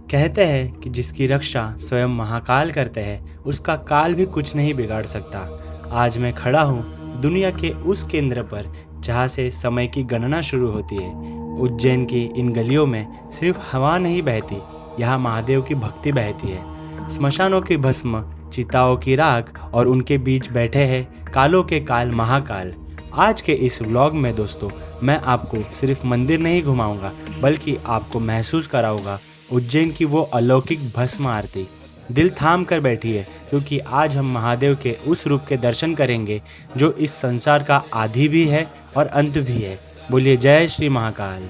कहते हैं कि जिसकी रक्षा स्वयं महाकाल करते हैं उसका काल भी कुछ नहीं बिगाड़ सकता। आज मैं खड़ा हूँ दुनिया के उस केंद्र पर जहाँ से समय की गणना शुरू होती है। उज्जैन की इन गलियों में सिर्फ हवा नहीं बहती, यहाँ महादेव की भक्ति बहती है। स्मशानों की भस्म, चिताओं की राख और उनके बीच बैठे हैं कालों के काल महाकाल। आज के इस व्लॉग में दोस्तों मैं आपको सिर्फ मंदिर नहीं घुमाऊंगा, बल्कि आपको महसूस कराऊंगा उज्जैन की वो अलौकिक भस्म आरती। दिल थाम कर बैठिए, क्योंकि आज हम महादेव के उस रूप के दर्शन करेंगे जो इस संसार का आदि भी है और अंत भी है। बोलिए जय श्री महाकाल।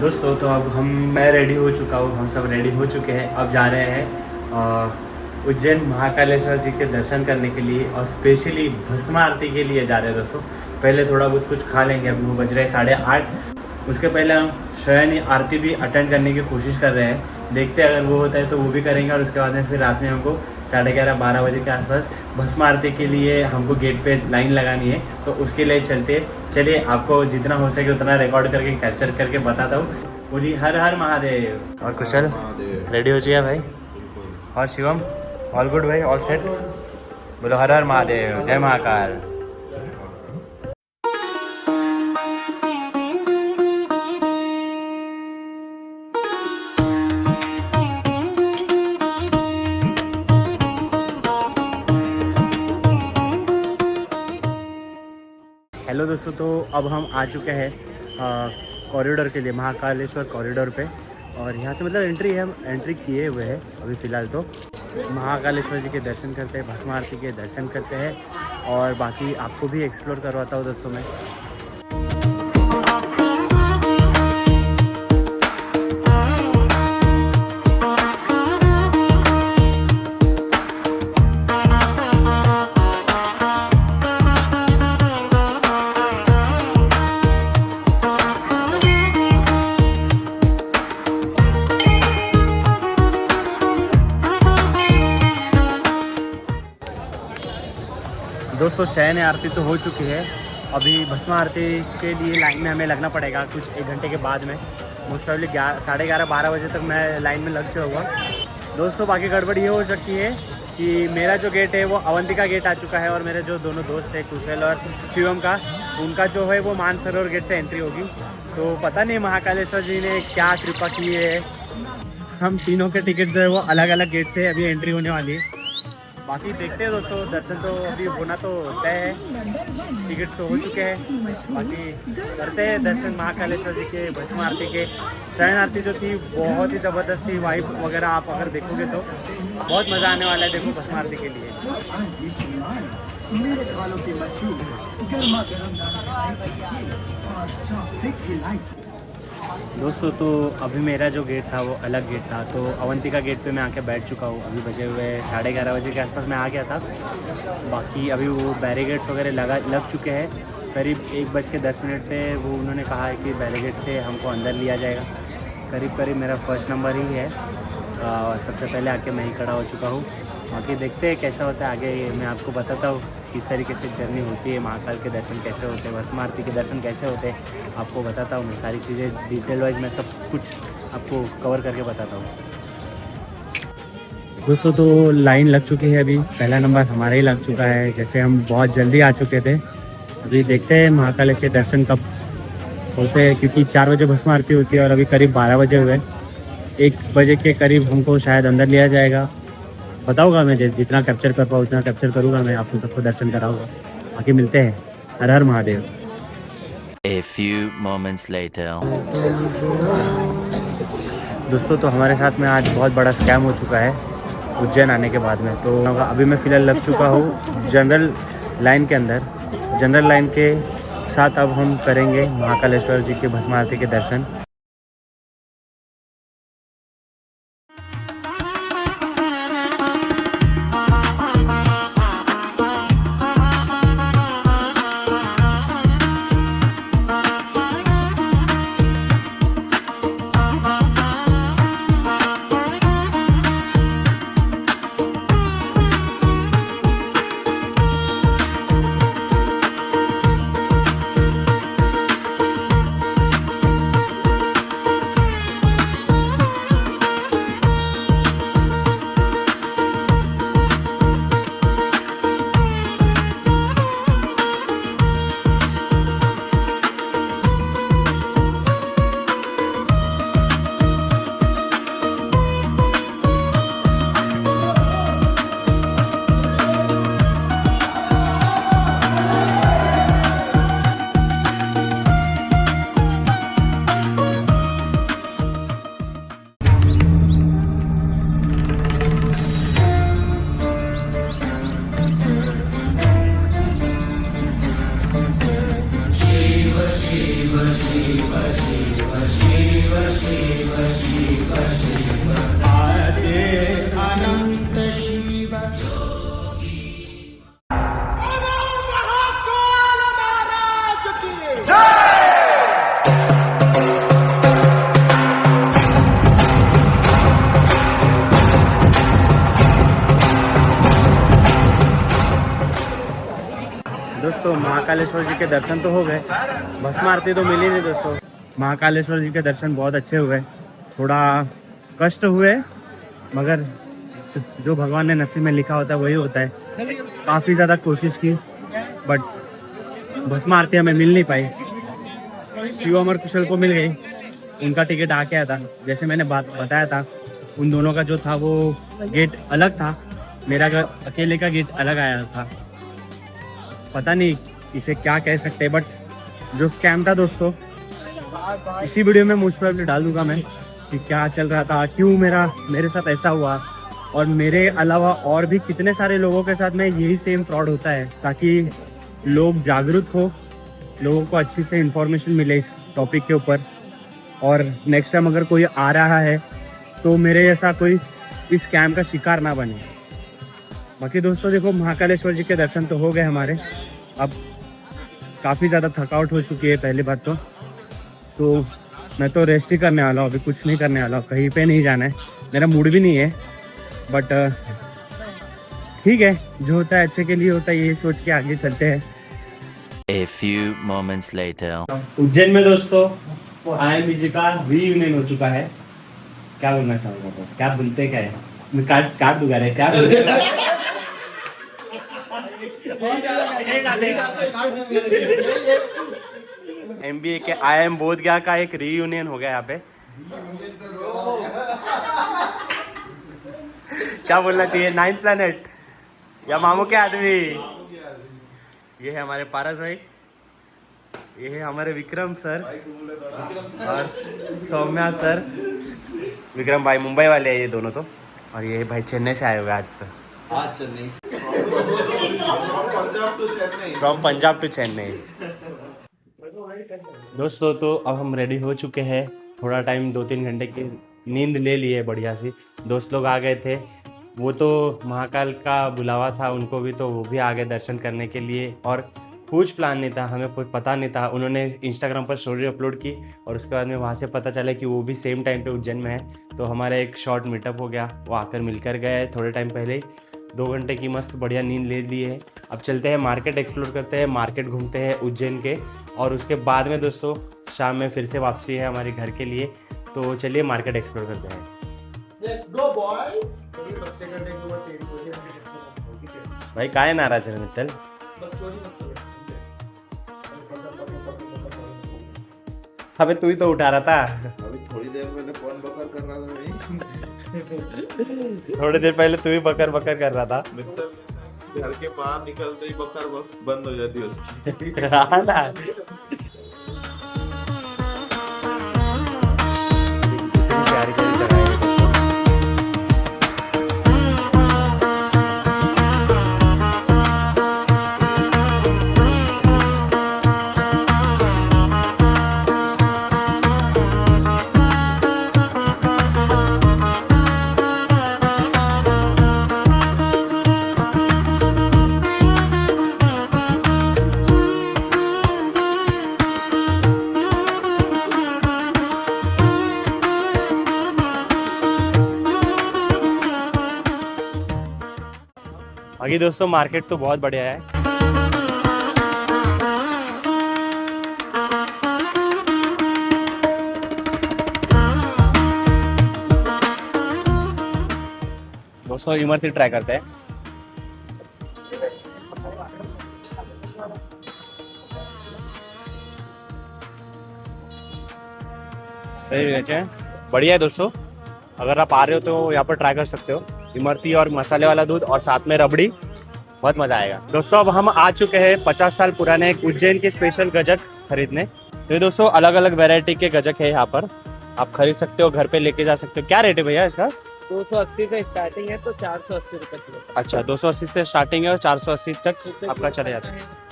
दोस्तों तो अब मैं रेडी हो चुका हूँ, हम सब रेडी हो चुके हैं। अब जा रहे हैं उज्जैन महाकालेश्वर जी के दर्शन करने के लिए और स्पेशली भस्म आरती के लिए जा रहे हैं दोस्तों। पहले थोड़ा बहुत कुछ खा लेंगे, अभी वो बज रहे हैं 8:30। उसके पहले हम शयन आरती भी अटेंड करने की कोशिश कर रहे हैं। देखते हैं, अगर वो होता है तो वो भी करेंगे। और उसके बाद में फिर रात में हमको 11:30-12 बजे के आसपास भस्म आरती के लिए हमको गेट पे लाइन लगानी है, तो उसके लिए चलते। चलिए, आपको जितना हो सके उतना रिकॉर्ड करके कैप्चर करके बताता हूँ। बोलिए हर हर महादेव। और कुशल रेडी हो चुका भाई? और शिवम ऑल गुड भाई, ऑल सेट? बोलो हर हर महादेव, जय महाकाल। हेलो दोस्तों, तो अब हम आ चुके हैं कॉरिडोर के लिए, महाकालेश्वर कॉरिडोर पे। और यहाँ से मतलब एंट्री है, हम एंट्री किए हुए हैं अभी फ़िलहाल। तो महाकालेश्वर जी के दर्शन करते हैं, भस्म आरती के दर्शन करते हैं और बाकी आपको भी एक्सप्लोर करवाता हूँ दोस्तों मैं। दोस्तों शयन आरती तो हो चुकी है, अभी भस्म आरती के लिए लाइन में हमें लगना पड़ेगा कुछ 1 घंटे के बाद में। मोस्ट प्रॉब्ली 11:30-12 बजे तक मैं लाइन में लग चुका हुआ दोस्तों। बाकी गड़बड़ ये हो सकती है कि मेरा जो गेट है वो अवंतिका गेट आ चुका है और मेरे जो दोनों दोस्त हैं कुशल और शिवम का, उनका जो है वो मानसरोवर गेट से एंट्री होगी। तो पता नहीं महाकालेश्वर जी ने क्या कृपा की है, हम तीनों के टिकट जो है वो अलग अलग गेट से अभी एंट्री होने वाली है। बाकी देखते हैं दोस्तों, दर्शन तो अभी होना तो तय है, टिकट्स तो हो चुके हैं। बाकी करते हैं दर्शन महाकालेश्वर जी के भस्म आरती के। शयन आरती जो थी बहुत ही ज़बरदस्त थी, वाइब वगैरह आप अगर देखोगे तो बहुत मज़ा आने वाला है। देखो भस्म आरती के लिए दोस्तों, तो अभी मेरा जो गेट था वो अलग गेट था, तो अवंतिका गेट पे मैं आके बैठ चुका हूँ। अभी बजे हुए 11:30 बजे के आसपास मैं आ गया था। बाकी अभी वो बैरिगेड्स वगैरह लग चुके हैं। करीब 1:10 पे वो उन्होंने कहा है कि बैरिगेड से हमको अंदर लिया जाएगा। करीब मेरा फर्स्ट नंबर ही है, सबसे पहले आके मैं ही खड़ा हो चुका हूँ। बाकी देखते हैं कैसा होता है आगे, मैं आपको बताता हूँ किस तरीके से जर्नी होती है, महाकाल के दर्शन कैसे होते हैं, भस्म आरती के दर्शन कैसे होते हैं, आपको बताता हूँ मैं। सारी चीज़ें डिटेल वाइज मैं सब कुछ आपको कवर करके बताता हूँ दोस्तों। तो लाइन लग चुकी है, अभी पहला नंबर हमारा ही लग चुका है। जैसे हम बहुत जल्दी आ चुके थे, अभी देखते हैं महाकाल के दर्शन कब होते हैं, क्योंकि 4 बजे भस्म आरती होती है और अभी करीब 12 बजे हुए। 1 बजे के करीब हमको शायद अंदर लिया जाएगा। बताऊँगा मैं, जितना कैप्चर कर पाऊँ उतना कैप्चर करूँगा मैं, आपको सबको दर्शन कराऊँगा। बाकी मिलते हैं, हर हर Mahadev. A few moments later. दोस्तों, तो हमारे साथ में आज बहुत बड़ा स्कैम हो चुका है उज्जैन आने के बाद में। तो अभी मैं फ़िलहाल लग चुका हूँ जनरल लाइन के अंदर। जनरल लाइन के साथ अब हम करेंगे महाकालेश्वर जी के भस्म आरती के दर्शन। दोस्तों महाकालेश्वर जी के दर्शन तो हो गए, भस्म आरती तो मिली नहीं दोस्तों। महाकालेश्वर जी के दर्शन बहुत अच्छे हुए, थोड़ा कष्ट हुए मगर जो भगवान ने नसीब में लिखा होता है वही होता है। काफ़ी ज़्यादा कोशिश की बट भस्म आरती हमें मिल नहीं पाई। शिव अमर कुशल को मिल गई, उनका टिकट आ गया था। जैसे मैंने बताया था उन दोनों का जो था वो गेट अलग था, मेरा अकेले का गेट अलग आया था। पता नहीं इसे क्या कह सकते, बट जो स्कैम था दोस्तों इसी वीडियो में मोस्ट प्रोबेबली डाल दूंगा मैं कि क्या चल रहा था, क्यों मेरे साथ ऐसा हुआ और मेरे अलावा और भी कितने सारे लोगों के साथ में यही सेम फ्रॉड होता है, ताकि लोग जागरूक हो, लोगों को अच्छी से इन्फॉर्मेशन मिले इस टॉपिक के ऊपर। और नेक्स्ट टाइम अगर कोई आ रहा है तो मेरे जैसा कोई इस स्कैम का शिकार ना बने। बाकी दोस्तों देखो महाकालेश्वर जी के दर्शन तो हो गए हमारे, अब काफ़ी ज़्यादा थकावट हो चुकी है पहली बात तो मैं तो रेस्ट ही करने वाला हूँ, अभी कुछ नहीं करने वाला हूँ, कहीं पे नहीं जाना है, मेरा मूड भी नहीं है। बट ठीक है, जो होता है अच्छे के लिए होता है, यही सोच के आगे चलते हैं। A few moments later. Ujjain में दोस्तों IMB जी का रीयूनियन हो चुका है। क्या बोलना चाहूँगा तो क्या बोलते क्या है, मैं काट दूंगा रे, क्या MBA के IIM बोधगया का एक रीयूनियन हो गया यहाँ पे। क्या बोलना चाहिए, 9th प्लैनेट या मामू के आदमी। ये है हमारे पारस भाई, ये है हमारे विक्रम सर और सौम्या सर। विक्रम भाई मुंबई वाले हैं ये दोनों तो, और ये भाई चेन्नई से आए हुए आज चेन्नई से फ्रॉम पंजाब टू चेन्नई। दोस्तों तो अब हम रेडी हो चुके हैं, थोड़ा टाइम 2-3 घंटे की नींद ले लिए बढ़िया सी। दोस्त लोग आ गए थे, वो तो महाकाल का बुलावा था उनको भी, तो वो भी आ गए दर्शन करने के लिए। और कुछ प्लान नहीं था, हमें कुछ पता नहीं था, उन्होंने इंस्टाग्राम पर स्टोरी अपलोड की और उसके बाद में वहाँ से पता चला कि वो भी सेम टाइम पे उज्जैन में है। तो हमारा एक शॉर्ट मीटअप हो गया, वो आकर मिलकर गए थोड़े टाइम पहले ही। 2 घंटे की मस्त बढ़िया नींद ले ली है। अब चलते हैं मार्केट एक्सप्लोर करते हैं, मार्केट घूमते हैं उज्जैन के, और उसके बाद में दोस्तों शाम में फिर से वापसी है हमारे घर के लिए। तो चलिए मार्केट एक्सप्लोर करते हैं। भाई काहे नाराज है मित्तल? अबे तू ही तो उठा रहा था। अभी थोड़ी देर पहले कौन बकर कर रहा था भाई? थोड़ी देर पहले तू ही बकर बकर कर रहा था। घर के बाहर निकलते ही बकर बंद हो जाती है उसकी। हाँ ना। बाकी दोस्तों मार्केट तो बहुत बढ़िया है। दोस्तों इमरती ट्राई करते हैं। बढ़िया है दोस्तों, अगर आप आ रहे हो तो यहाँ पर ट्राई कर सकते हो। इमरती और मसाले वाला दूध और साथ में रबड़ी, बहुत मजा आएगा। दोस्तों अब हम आ चुके हैं 50 साल पुराने उज्जैन के स्पेशल गजक खरीदने। तो ये दोस्तों अलग अलग वैरायटी के गजक है यहाँ पर, आप खरीद सकते हो, घर पे लेके जा सकते हो। क्या रेट है भैया इसका? 280 से स्टार्टिंग है तो 480 रुपए किलो। अच्छा 280 से स्टार्टिंग है और 480 तक आपका चले जाता है।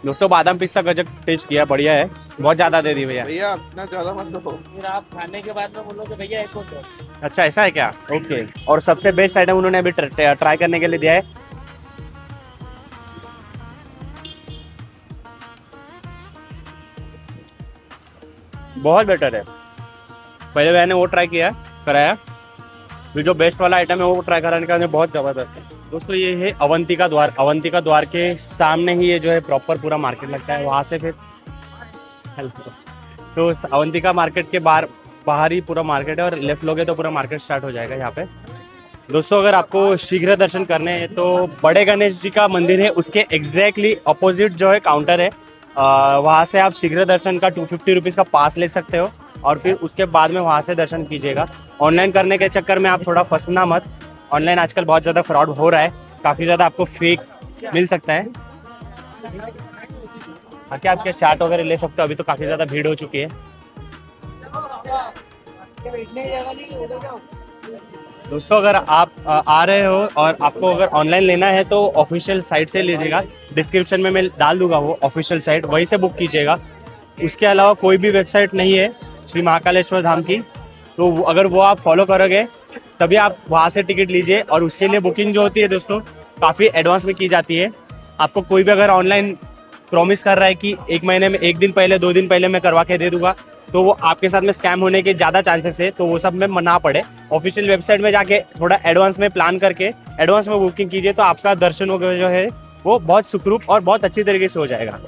दोस्तों बादाम पिस्ता गजक टेस्ट किया, बढ़िया है। बहुत ज्यादा दे दी भैया। भैया इतना ज्यादा मत दो, फिर आप खाने के बाद में बोलोगे भैया एक और दो। अच्छा ऐसा है क्या? ओके। और सबसे बेस्ट आइटम उन्होंने अभी ट्राई करने के लिए दिया है। बहुत बेटर है। पहले मैंने वो ट्राई किया कराया, ये जो बेस्ट वाला आइटम है वो ट्राई कराने का बहुत ज़बरदस्त है दोस्तों। ये है अवंतिका द्वार। अवंतिका द्वार के सामने ही ये जो है प्रॉपर पूरा मार्केट लगता है। वहाँ से फिर तो अवंतिका मार्केट के बाहर ही पूरा मार्केट है और लेफ्ट लोगे तो पूरा मार्केट स्टार्ट हो जाएगा यहाँ पे दोस्तों। अगर आपको शीघ्र दर्शन करने हैं तो बड़े गणेश जी का मंदिर है, उसके एग्जैक्टली अपोजिट जो है काउंटर है। वहाँ से आप शीघ्र दर्शन का 250 रुपीज़ का पास ले सकते हो और फिर उसके बाद में वहाँ से दर्शन कीजिएगा। ऑनलाइन करने के चक्कर में आप थोड़ा फंसना मत। ऑनलाइन आजकल बहुत ज़्यादा फ्रॉड हो रहा है, काफ़ी ज़्यादा आपको फेक मिल सकता है। बाकी आपके चाट वगैरह ले सकते हो। अभी तो काफ़ी ज़्यादा भीड़ हो चुकी है दोस्तों। अगर आप आ रहे हो और आपको अगर ऑनलाइन लेना है तो ऑफिशियल साइट से लीजिएगा। डिस्क्रिप्शन में मैं डाल दूंगा वो ऑफिशियल साइट, वहीं से बुक कीजिएगा। उसके अलावा कोई भी वेबसाइट नहीं है श्री महाकालेश्वर धाम की, तो अगर वो आप फॉलो करोगे तभी आप वहाँ से टिकट लीजिए। और उसके लिए बुकिंग जो होती है दोस्तों काफ़ी एडवांस में की जाती है। आपको कोई भी अगर ऑनलाइन प्रॉमिस कर रहा है कि 1 महीने में 1 दिन पहले 2 दिन पहले मैं करवा के दे दूंगा, तो वो आपके साथ में स्कैम होने के ज़्यादा चांसेस है, तो वो सब में ना पड़े। ऑफिशियल वेबसाइट में जाके थोड़ा एडवांस में प्लान करके एडवांस में बुकिंग कीजिए, तो आपका दर्शन वगैरह जो है वो बहुत सुखरूप और बहुत अच्छी तरीके से हो जाएगा।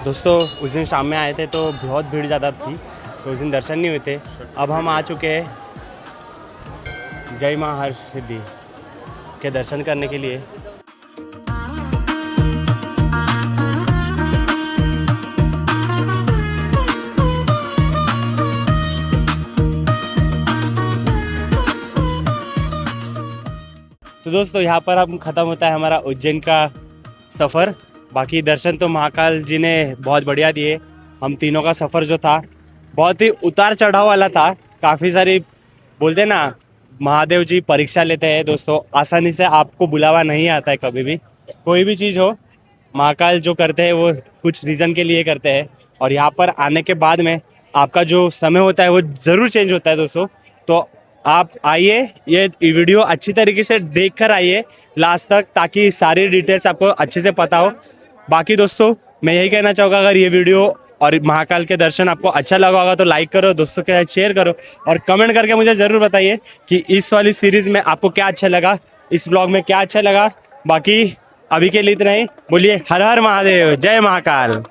दोस्तों उस दिन शाम में आए थे तो बहुत भीड़ ज़्यादा थी, तो उस दिन दर्शन नहीं हुए थे। अब हम आ चुके हैं जय माँ हरसिद्धि के दर्शन करने के लिए। तो दोस्तों यहाँ पर हम ख़त्म होता है हमारा उज्जैन का सफ़र। बाकी दर्शन तो महाकाल जी ने बहुत बढ़िया दिए। हम तीनों का सफ़र जो था बहुत ही उतार चढ़ाव वाला था। काफ़ी सारी बोलते ना महादेव जी परीक्षा लेते हैं दोस्तों, आसानी से आपको बुलावा नहीं आता है कभी भी। कोई भी चीज़ हो महाकाल जो करते हैं वो कुछ रीज़न के लिए करते हैं, और यहाँ पर आने के बाद में आपका जो समय होता है वो ज़रूर चेंज होता है दोस्तों। तो आप आइए, ये वीडियो अच्छी तरीके से देख कर आइए लास्ट तक, ताकि सारी डिटेल्स आपको अच्छे से पता हो। बाकी दोस्तों मैं यही कहना चाहूँगा, अगर ये वीडियो और महाकाल के दर्शन आपको अच्छा लगा होगा तो लाइक करो, दोस्तों के साथ शेयर करो और कमेंट करके मुझे ज़रूर बताइए कि इस वाली सीरीज़ में आपको क्या अच्छा लगा, इस ब्लॉग में क्या अच्छा लगा। बाकी अभी के लिए इतना ही। बोलिए हर हर महादेव, जय महाकाल।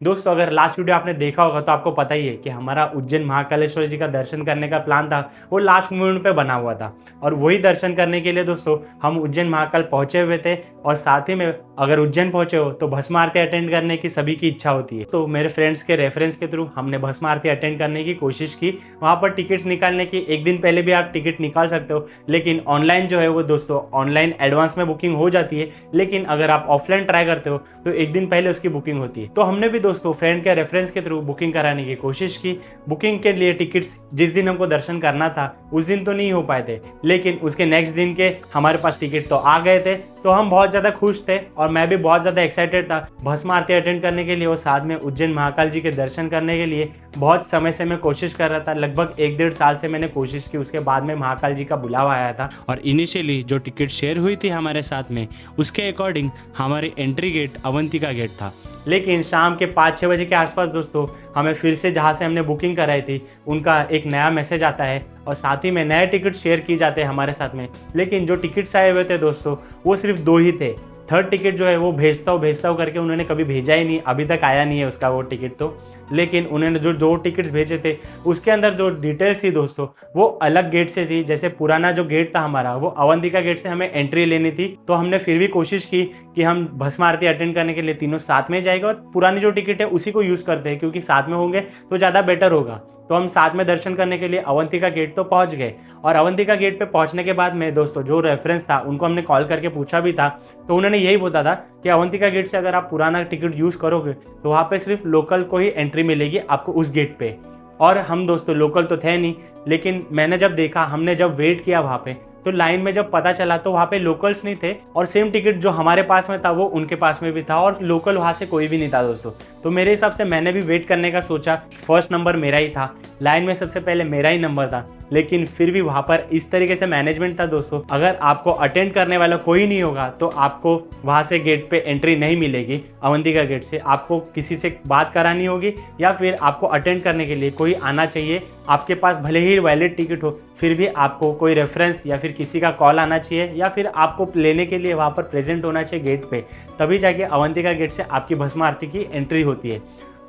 दोस्तों अगर लास्ट वीडियो आपने देखा होगा तो आपको पता ही है कि हमारा उज्जैन महाकालेश्वर जी का दर्शन करने का प्लान था, वो लास्ट मोमेंट पे बना हुआ था। और वही दर्शन करने के लिए दोस्तों हम उज्जैन महाकाल पहुंचे हुए थे। और साथ ही में अगर उज्जैन पहुंचे हो तो भस्म आरती अटेंड करने की सभी की इच्छा होती है। तो मेरे फ्रेंड्स के रेफरेंस के थ्रू हमने भस्म आरती अटेंड करने की कोशिश की। वहाँ पर टिकट्स निकालने की 1 दिन पहले भी आप टिकट निकाल सकते हो, लेकिन ऑनलाइन जो है वो दोस्तों ऑनलाइन एडवांस में बुकिंग हो जाती है। लेकिन अगर आप ऑफलाइन ट्राई करते हो तो 1 दिन पहले उसकी बुकिंग होती है। तो हमने भी दोस्तों फ्रेंड के रेफरेंस के थ्रू बुकिंग कराने की कोशिश की। बुकिंग के लिए टिकट्स जिस दिन हमको दर्शन करना था उस दिन तो नहीं हो पाए थे, लेकिन उसके नेक्स्ट दिन के हमारे पास टिकट तो आ गए थे। तो हम बहुत ज़्यादा खुश थे और मैं भी बहुत ज़्यादा एक्साइटेड था भस्म आरती अटेंड करने के लिए और साथ में उज्जैन महाकाल जी के दर्शन करने के लिए। बहुत समय से मैं कोशिश कर रहा था, लगभग 1-1.5 साल से मैंने कोशिश की। उसके बाद में महाकाल जी का बुलावा आया था और इनिशियली जो टिकट शेयर हुई थी हमारे साथ में उसके अकॉर्डिंग हमारी एंट्री गेट अवंतिका गेट था। लेकिन शाम के 5-6 बजे के आसपास दोस्तों हमें फिर से जहाँ से हमने बुकिंग कराई थी उनका एक नया मैसेज आता है और साथ ही में नए टिकट शेयर किए जाते हैं हमारे साथ में। लेकिन जो टिकट्स आए हुए थे दोस्तों वो सिर्फ 2 ही थे। थर्ड टिकट जो है वो भेजता हूँ करके उन्होंने कभी भेजा ही नहीं, अभी तक आया नहीं है उसका वो टिकट। तो लेकिन उन्होंने जो 2 टिकट्स भेजे थे उसके अंदर जो डिटेल्स थी दोस्तों वो अलग गेट से थी। जैसे पुराना जो गेट था हमारा वो अवंतिका गेट से हमें एंट्री लेनी थी, तो हमने फिर भी कोशिश की कि हम भस्म आरती अटेंड करने के लिए तीनों साथ में जाएंगे और पुरानी जो टिकट है उसी को यूज़ करते हैं, क्योंकि साथ में होंगे तो ज़्यादा बेटर होगा। तो हम साथ में दर्शन करने के लिए अवंतिका गेट तो पहुंच गए। और अवंतिका गेट पे पहुंचने के बाद में दोस्तों जो रेफरेंस था उनको हमने कॉल करके पूछा भी था, तो उन्होंने यही बोला था कि अवंतिका गेट से अगर आप पुराना टिकट यूज़ करोगे तो वहाँ पे सिर्फ लोकल को ही एंट्री मिलेगी आपको उस गेट पे। और हम दोस्तों लोकल तो थे नहीं, लेकिन मैंने जब देखा, हमने जब वेट किया वहाँ पे तो लाइन में जब पता चला तो वहाँ पे लोकल्स नहीं थे और सेम टिकट जो हमारे पास में था वो उनके पास में भी था और लोकल वहाँ से कोई भी नहीं था दोस्तों। तो मेरे हिसाब से मैंने भी वेट करने का सोचा। फर्स्ट नंबर मेरा ही था, लाइन में सबसे पहले मेरा ही नंबर था। लेकिन फिर भी वहाँ पर इस तरीके से मैनेजमेंट था दोस्तों, अगर आपको अटेंड करने वाला कोई नहीं होगा तो आपको वहाँ से गेट पे एंट्री नहीं मिलेगी। अवंतिका गेट से आपको किसी से बात करानी होगी या फिर आपको अटेंड करने के लिए कोई आना चाहिए। आपके पास भले ही वैलिड टिकट हो फिर भी आपको कोई रेफरेंस या फिर किसी का कॉल आना चाहिए या फिर आपको लेने के लिए वहाँ पर प्रेजेंट होना चाहिए गेट पे, तभी जाके अवंतिका गेट से आपकी भस्म आरती की एंट्री होती है।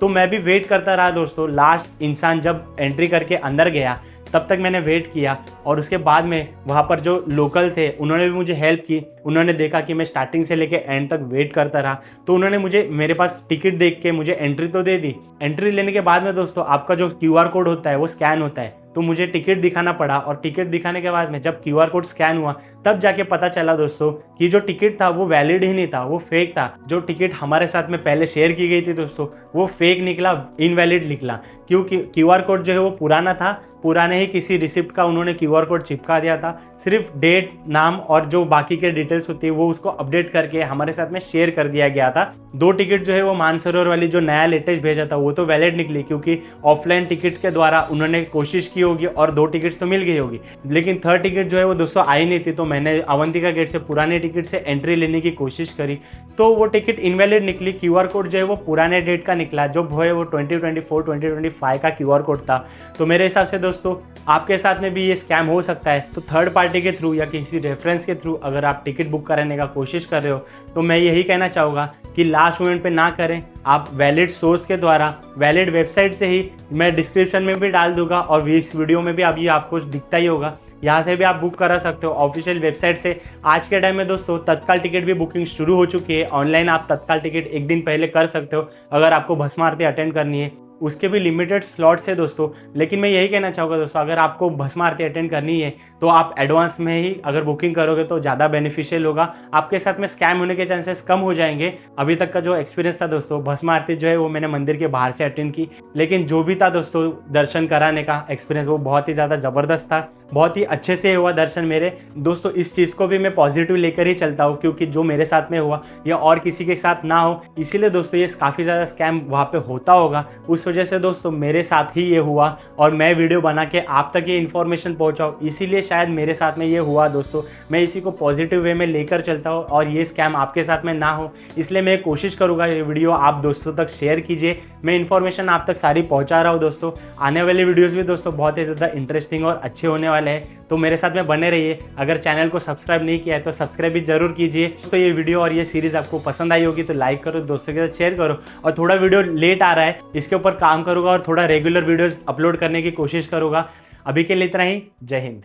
तो मैं भी वेट करता रहा दोस्तों। लास्ट इंसान जब एंट्री करके अंदर गया तब तक मैंने वेट किया और उसके बाद में वहाँ पर जो लोकल थे उन्होंने भी मुझे हेल्प की। उन्होंने देखा कि मैं स्टार्टिंग से लेके एंड तक वेट करता रहा तो उन्होंने मुझे मेरे पास टिकट देख के मुझे एंट्री तो दे दी। एंट्री लेने के बाद में दोस्तों आपका जो QR कोड होता है वो स्कैन होता है, तो मुझे टिकट दिखाना पड़ा और टिकट दिखाने के बाद में जब QR कोड स्कैन हुआ तब जाके पता चला दोस्तों कि जो टिकट था वो वैलिड ही नहीं था, वो फेक था। जो टिकट हमारे साथ में पहले शेयर की गई थी दोस्तों वो फेक निकला, इनवैलिड निकला, क्योंकि QR कोड जो है वो पुराना था, पुराने ही किसी रिसिप्ट का उन्होंने QR कोड चिपका दिया था। सिर्फ डेट, नाम और जो बाकी के डिटेल्स होती है वो उसको अपडेट करके हमारे साथ में शेयर कर दिया गया था। 2 टिकट जो है वो मानसरोवर वाली जो नया लेटेस्ट भेजा था वो तो वैलिड निकली, क्योंकि ऑफलाइन टिकट के द्वारा उन्होंने कोशिश की होगी और 2 टिकट्स तो मिल गई होगी, लेकिन 3rd टिकट जो है वो दोस्तों आई नहीं थी। तो मैंने अवंतिका गेट से पुराने टिकट से एंट्री लेने की कोशिश करी तो वो टिकट इनवैलिड निकली। QR कोड जो है वो पुराने डेट का निकला, जो है वो 2024-2025 का QR कोड था। तो मेरे हिसाब से दोस्तों आपके साथ में भी ये स्कैम हो सकता है। तो थर्ड पार्टी के थ्रू या किसी रेफरेंस के थ्रू अगर आप टिकट बुक कराने का कोशिश कर रहे हो तो मैं यही कहना चाहूँगा कि लास्ट मोमेंट पे ना करें। आप वैलिड सोर्स के द्वारा, वैलिड वेबसाइट से ही, मैं डिस्क्रिप्शन में भी डाल दूंगा और इस वीडियो में भी अभी आपको दिखता ही होगा, यहाँ से भी आप बुक करा सकते हो ऑफिशियल वेबसाइट से। आज के टाइम में दोस्तों तत्काल टिकट भी बुकिंग शुरू हो चुकी है। ऑनलाइन आप तत्काल टिकट एक दिन पहले कर सकते हो अगर आपको भस्म आरती अटेंड करनी है। उसके भी लिमिटेड स्लॉट्स है दोस्तों, लेकिन मैं यही कहना चाहूँगा दोस्तों अगर आपको भस्म आरती अटेंड करनी है तो आप एडवांस में ही अगर बुकिंग करोगे तो ज़्यादा बेनिफिशियल होगा। आपके साथ में स्कैम होने के चांसेस कम हो जाएंगे। अभी तक का जो एक्सपीरियंस था दोस्तों, भस्म आरती जो है वो मैंने मंदिर के बाहर से अटेंड की, लेकिन जो भी था दोस्तों दर्शन कराने का एक्सपीरियंस वो बहुत ही ज़्यादा ज़बरदस्त था। बहुत ही अच्छे से हुआ दर्शन मेरे दोस्तों। इस चीज़ को भी मैं पॉजिटिव लेकर ही चलता हूँ, क्योंकि जो मेरे साथ में हुआ या और किसी के साथ ना हो, इसीलिए दोस्तों ये काफ़ी ज़्यादा स्कैम वहाँ पे होता होगा। उस वजह से दोस्तों मेरे साथ ही ये हुआ और मैं वीडियो बना के आप तक ये इन्फॉर्मेशन पहुँचाऊँ, इसीलिए शायद मेरे साथ में ये हुआ दोस्तों। मैं इसी को पॉजिटिव वे में लेकर चलता हूँ और ये स्कैम आपके साथ में ना हो, इसलिए मैं कोशिश करूँगा ये वीडियो आप दोस्तों तक शेयर कीजिए। मैं इन्फॉर्मेशन आप तक सारी पहुँचा रहा हूँ दोस्तों। आने वाले वीडियोज़ भी दोस्तों बहुत ही ज़्यादा इंटरेस्टिंग और अच्छे होने वाले हैं, तो मेरे साथ में बने रहिए। अगर चैनल को सब्सक्राइब नहीं किया है तो सब्सक्राइब भी जरूर कीजिए। तो ये वीडियो और ये सीरीज़ आपको पसंद आई होगी तो लाइक करो, दोस्तों के साथ शेयर करो। और थोड़ा वीडियो लेट आ रहा है, इसके ऊपर काम करूँगा और थोड़ा रेगुलर वीडियोज़ अपलोड करने की कोशिश करूँगा। अभी के लिए इतना ही। जय हिंद।